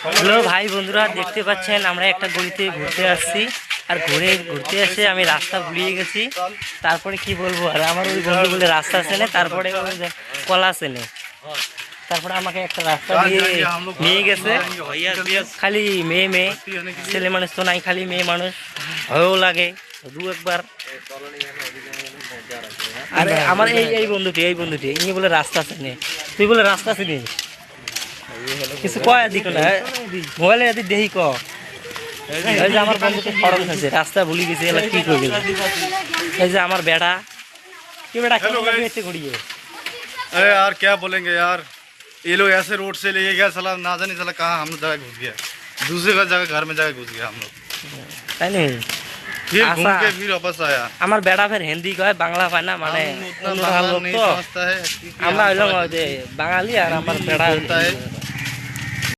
Hello ভাই বন্ধুরা, দেখতে পাচ্ছেন আমরা একটা গলিতে ঘুরতে আসছি। আর ঘুরতে এসে আমি রাস্তা ভুলিয়ে গেছি। তারপরে কি বলবো, আর আমার ওই বন্ধু বলে রাস্তা চেনে, তারপরে কলা চেনে। তারপরে আমাকে একটা রাস্তা দিয়ে নিয়ে গেছে। খালি মেয়ে মেয়ে, ছেলে মানুষ তো নাই, খালি মেয়ে মানুষ। ভয়ও লাগে দু একবার। আর আমার এই বন্ধুটি ইনি বলে রাস্তা চেনে। তুই বলে রাস্তা চিনিস? কিছু কয় দিক না, মোবাইলে এদিক দেখি ক। এই যে আমার বন্ধুকে খরচ হয়েছে, রাস্তা ভুলে গেছে, এলা কি করে গেল। এই যে আমার বেড়া, কি বেড়া খেতে ঘুরিয়ে। अरे यार क्या बोलेंगे यार, ये लोग ऐसे रोड से ले गया साला, ना जाने साला कहाँ हम लोग जगह घुस गया, दूसरे का जगह घर में जगह घुस गया हम लोग। তাই নি? फिर घूम के फिर वापस आया। আমার বেড়া ফের হিন্দি কয়, বাংলা পায় না, মানে हम उतना बांग्ला नहीं समझता है। আমরা হইলাম যে বাঙালি, আর আমার বেড়া होता है